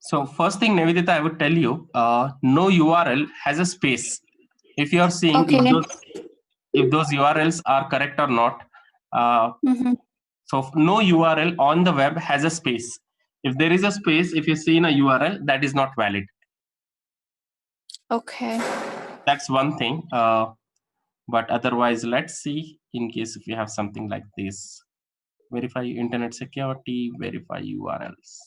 So first thing, Nivedita, I would tell you, no URL has a space. If you are seeing Okay. if those URLs are correct or not. Mm-hmm. So no URL on the web has a space. If there is a space, if you see in a URL, that is not valid. Okay. That's one thing. But otherwise, let's see in case if you have something like this. Verify internet security, verify URLs.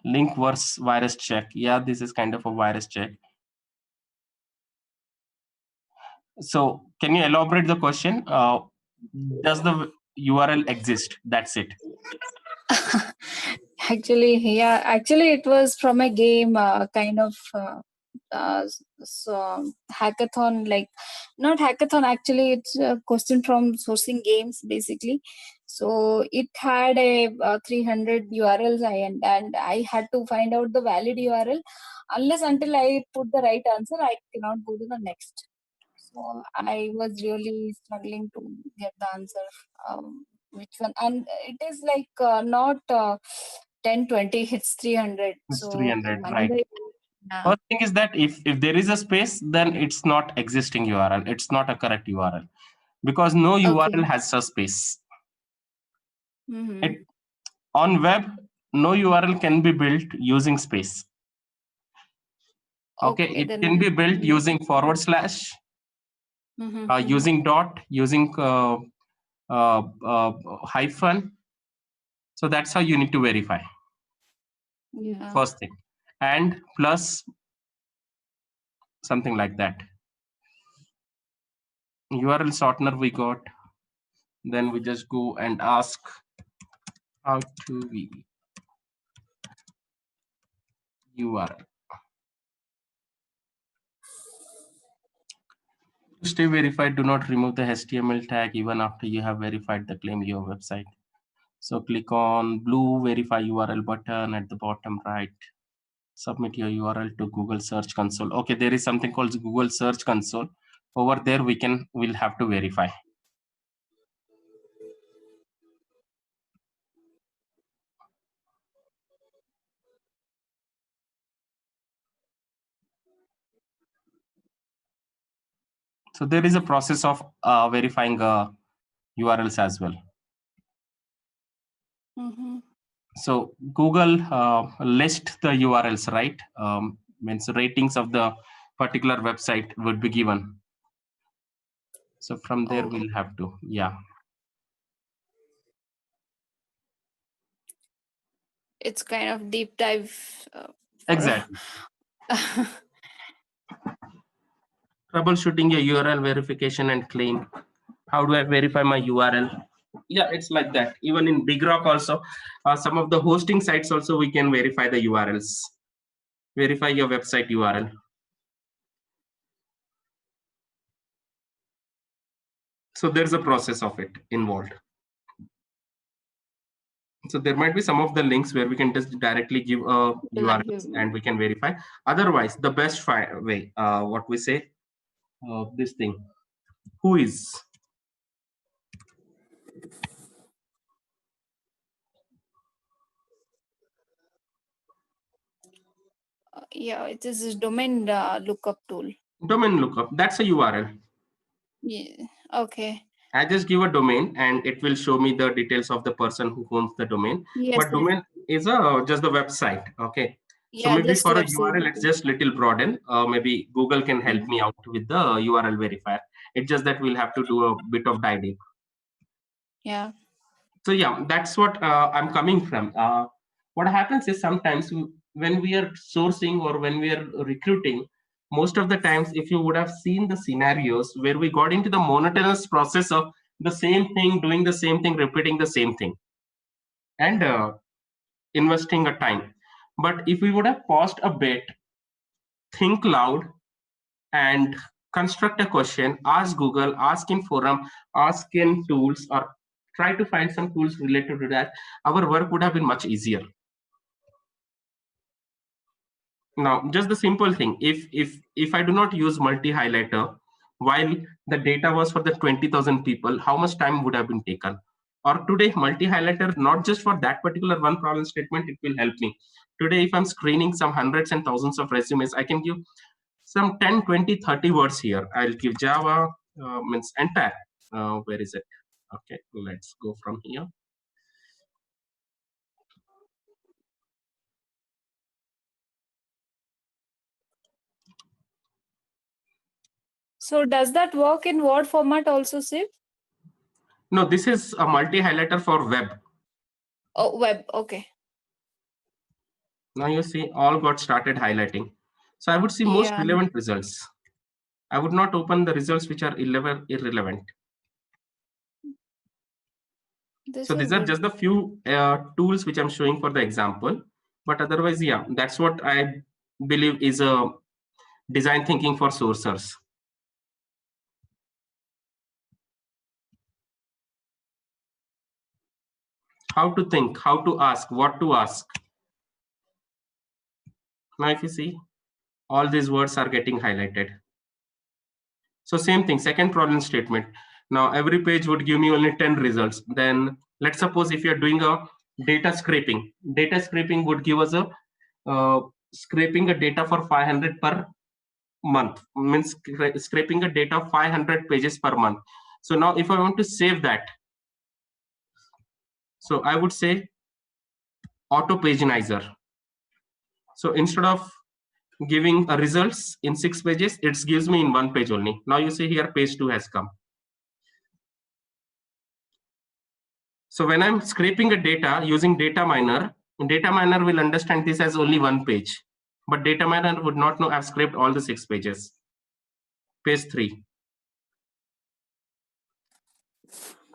Link versus virus check. Yeah, this is kind of a virus check. So can you elaborate the question? Does the URL exist? That's it. Actually, yeah, actually it was from a game, kind of so hackathon, like not hackathon, actually it's a question from sourcing games basically. So it had a 300 URLs, and I had to find out the valid URL. Unless until I put the right answer, I cannot go to the next. So I was really struggling to get the answer. Which one? And it is like not 10, 20, it's 300. It's So 300, right? another, yeah. First thing is that if there is a space, then it's not existing URL. It's not a correct URL because no Okay. URL has a space. Mm-hmm. On web, no URL can be built using space. Okay, Okay, it then. can be built using forward slash, using dot, using hyphen. So that's how you need to verify. Yeah. First thing, and plus something like that. URL shortener we got. Then we just go and ask how to be URL. To stay verified, do not remove the HTML tag even after you have verified the claim your website. So click on blue verify URL button at the bottom right. Submit your URL to Google Search Console. Okay, there is something called Google Search Console. Over there, we'll have to verify. So there is a process of verifying URLs as well. Mm-hmm. So Google list the URLs, right? Means ratings of the particular website would be given. So from there we'll have to, yeah. It's kind of deep dive. Exactly. Troubleshooting a URL verification and claim. How do I verify my URL? Yeah, it's like that. Even in Big Rock also, some of the hosting sites also we can verify the URLs. Verify your website URL. So there's a process of it involved. So there might be some of the links where we can just directly give a URL and we can verify. Otherwise, the best way, what we say, this thing, who is. Yeah, it is a domain lookup tool. Domain lookup, that's a URL. Yeah. Okay. I just give a domain and it will show me the details of the person who owns the domain. Yes, But domain is just the website. Okay. So yeah, maybe just for a website. URL, it's just little broaden. Maybe Google can help me out with the URL verifier. It's just that we'll have to do a bit of diving. Yeah. So yeah, that's what I'm coming from. What happens is sometimes when we are sourcing or when we are recruiting, most of the times, if you would have seen the scenarios where we got into the monotonous process of the same thing, doing the same thing, repeating the same thing, and investing a time. But if we would have paused a bit, think loud, and construct a question, ask Google, ask in forum, ask in tools, or try to find some tools related to that, our work would have been much easier. Now, just the simple thing, if I do not use multi-highlighter, while the data was for the 20,000 people, how much time would have been taken? Or today, multi-highlighter, not just for that particular one problem statement, it will help me. Today, if I'm screening some hundreds and thousands of resumes, I can give some 10, 20, 30 words here. I'll give Java, means entire. Where is it? Okay, let's go from here. So does that work in Word format also, Siv? No, this is a multi-highlighter for web. Oh, web. Okay. Now you see all got started highlighting. So I would see most Yeah. relevant results. I would not open the results which are irrelevant. This So is these are good. just the few tools which I'm showing for the example. But otherwise, yeah, that's what I believe is a design thinking for sourcers. How to think, how to ask, what to ask. Now if you see, all these words are getting highlighted. So same thing, second problem statement. Now every page would give me only 10 results. Then let's suppose if you're doing a data scraping would give us a scraping a data for 500 per month, means scraping a data 500 pages per month. So now if I want to save that, so I would say auto paginizer. So instead of giving a results in 6 pages, it gives me in 1 page only. Now you see here page 2 has come. So when I'm scraping a data using data miner will understand this as only 1 page, but data miner would not know I've scraped all the 6 pages. Page 3.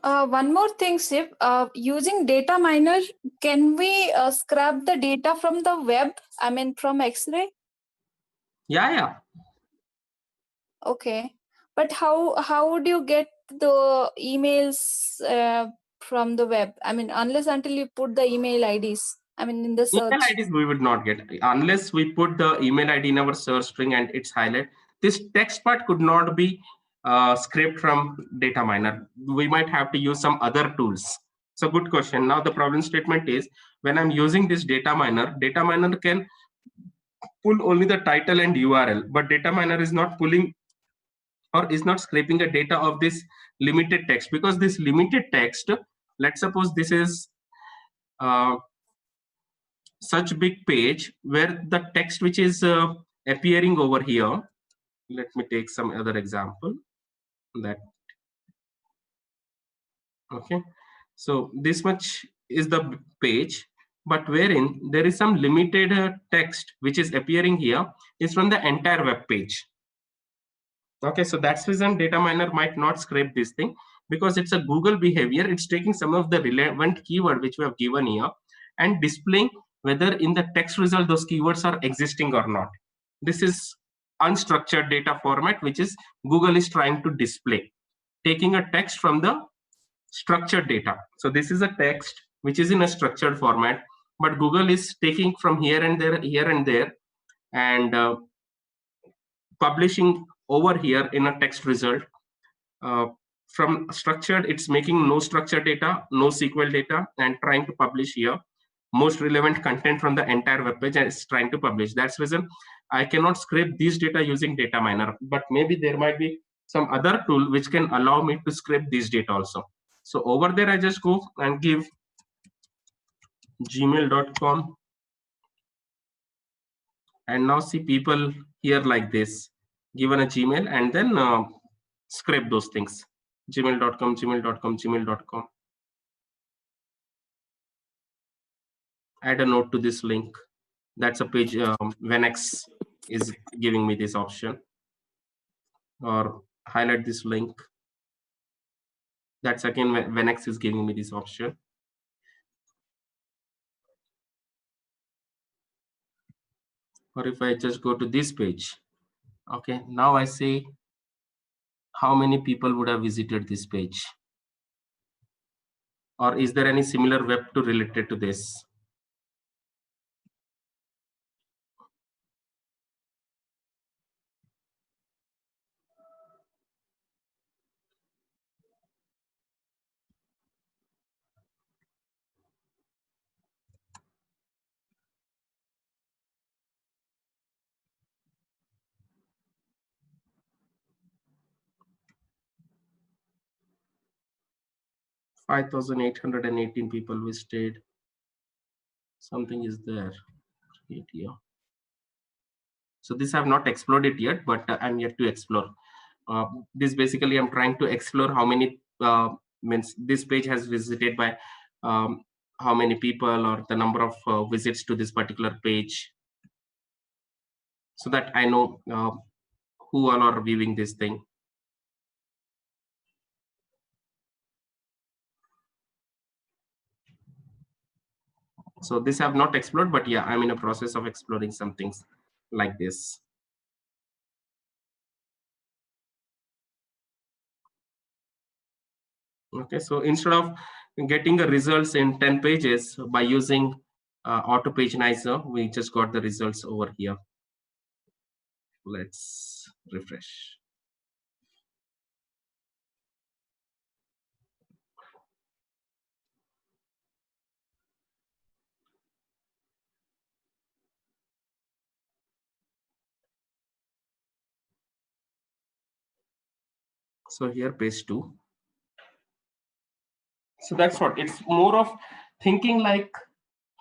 One more thing, Siv. Using data miner, can we scrap the data from the web? I mean, from X-ray? Yeah. Okay. But how would you get the emails from the web? I mean, unless until you put the email IDs. I mean, in the search. Email IDs we would not get unless we put the email ID in our search string and it's highlighted. This text part could not be scraped from data miner. We might have to use some other tools. So good question. Now the problem statement is when I'm using this data miner can pull only the title and URL, but data miner is not pulling or is not scraping the data of this limited text, because this limited text, let's suppose this is such big page where the text which is appearing over here. Let me take some other example. That okay, so this much is the page, but wherein there is some limited text which is appearing here is from the entire web page. Okay, so that's reason data miner might not scrape this thing, because it's a Google behavior. It's taking some of the relevant keyword which we have given here and displaying whether in the text result those keywords are existing or not. This is unstructured data format which is Google is trying to display, taking a text from the structured data. So this is a text which is in a structured format, but Google is taking from here and there, and publishing over here in a text result. Uh, from structured, it's making no structured data, no SQL data, and trying to publish here most relevant content from the entire web page, and it's trying to publish. That's reason I cannot scrape these data using data miner, but maybe there might be some other tool which can allow me to scrape these data also. So over there, I just go and give gmail.com, and now see people here like this, given a Gmail, and then scrape those things. Gmail.com, gmail.com, gmail.com. Add a note to this link. That's a page Venex is giving me this option. Or highlight this link. That's again Venex is giving me this option. Or if I just go to this page, okay, now I see how many people would have visited this page. Or is there any similar web tool related to this? 5,818 people visited. Something is there. Create here. So this I have not explored it yet, but I'm yet to explore. This basically I'm trying to explore how many means this page has visited by um, how many people or the number of visits to this particular page, so that I know who all are viewing this thing. So this I have not explored, but yeah, I'm in a process of exploring some things like this. Okay, so instead of getting the results in 10 pages by using auto paginizer, we just got the results over here. Let's refresh. So here page 2. So that's what it's more of thinking like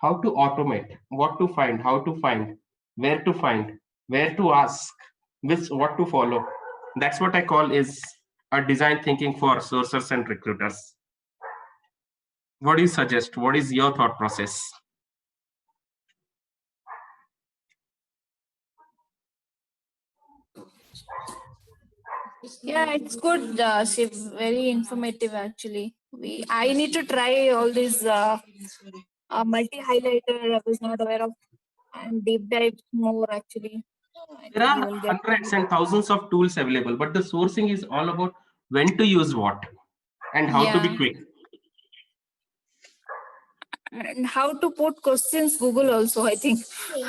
how to automate, what to find, how to find, where to ask, which what to follow. That's what I call is a design thinking for sourcers and recruiters. What do you suggest? What is your thought process? Yeah, it's good, Shiv. Very informative, actually. I need to try all these multi highlighter. I was not aware of, and deep dive more. Actually, I There think you are will get. hundreds and thousands of tools available, but the sourcing is all about when to use what and how to be Yeah, quick. and how to put questions Google also. I think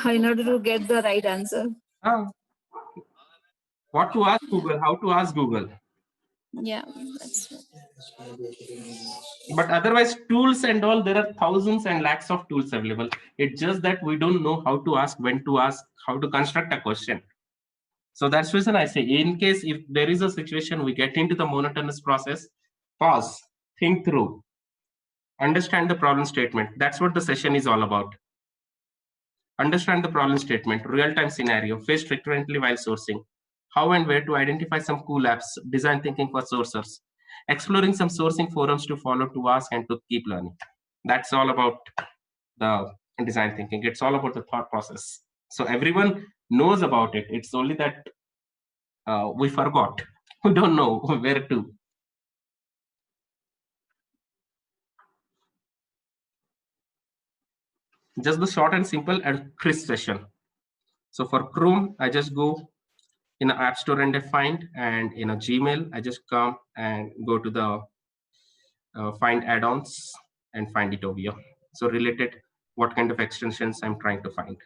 in order to get the right answer. Ah, what to ask Google, how to ask Google. Yeah, that's But otherwise, tools and all, there are thousands and lakhs of tools available. It's just that we don't know how to ask, when to ask, how to construct a question. So that's the reason I say, in case if there is a situation we get into the monotonous process, pause, think through, understand the problem statement. That's what the session is all about. Understand the problem statement, real-time scenario, faced frequently while sourcing, how and where to identify some cool apps, design thinking for sourcers, exploring some sourcing forums to follow, to ask, and to keep learning. That's all about the design thinking. It's all about the thought process. So everyone knows about it. It's only that we forgot. We don't know where to. Just the short and simple and crisp session. So for Chrome, I just go in the App Store and I find, and in a Gmail, I just come and go to the find add-ons and find it over here. So related, what kind of extensions I'm trying to find.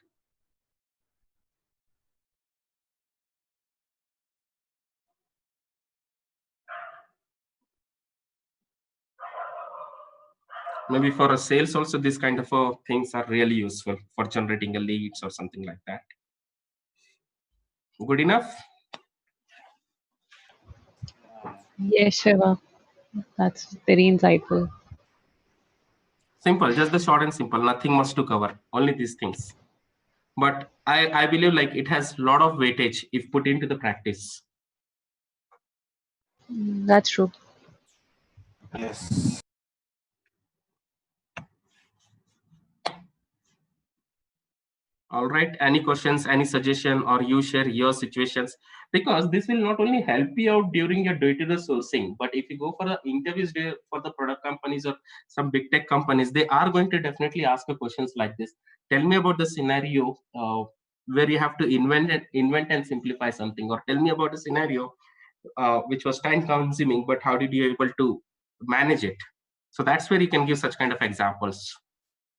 Maybe for a sales also, these kind of things are really useful for generating a leads or something like that. Good enough? Yes, Shiva. That's very insightful. Simple, just the short and simple, nothing much to cover, only these things. But I believe like it has a lot of weightage if put into the practice. That's true. Yes. All right. Any questions, any suggestion, or you share your situations? Because this will not only help you out during your day-to-day sourcing, but if you go for the interviews for the product companies or some big tech companies, they are going to definitely ask you questions like this. Tell me about the scenario where you have to invent and simplify something, or tell me about a scenario which was time-consuming, but how did you able to manage it? So that's where you can give such kind of examples,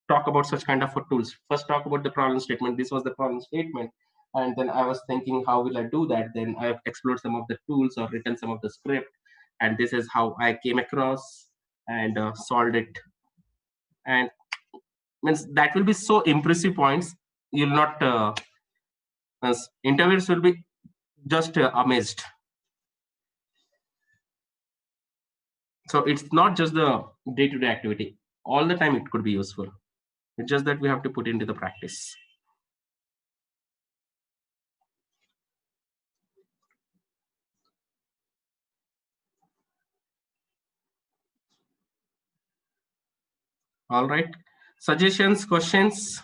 talk about such kind of tools. First, talk about the problem statement. This was the problem statement. And then I was thinking, how will I do that? Then I've explored some of the tools or written some of the script. And this is how I came across and solved it. And means that will be so impressive points. You'll not, interviewers will be just amazed. So it's not just the day-to-day activity. All the time it could be useful. It's just that we have to put into the practice. All right. Suggestions, questions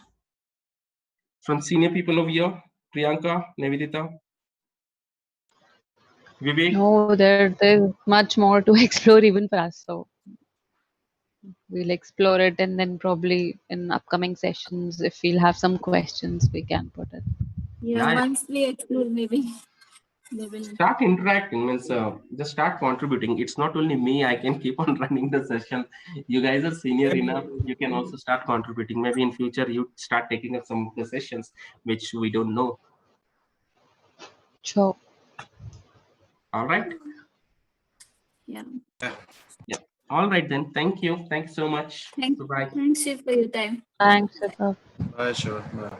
from senior people over here? Priyanka, Nivedita, Vivek? No, there's much more to explore even for us. So we'll explore it, and then probably in upcoming sessions, if we'll have some questions, we can put it. Yeah, Yeah. once we explore, maybe they will. Start interacting, means just start contributing. It's not only me, I can keep on running the session. You guys are senior enough, you can also start contributing. Maybe in future you start taking up some of the sessions which we don't know. Sure. All right. Yeah. Yeah. All right then. Thank you so much. Thanks, Bye. Shiv, for your time. Thanks, Shiva. Bye, sure. Bye.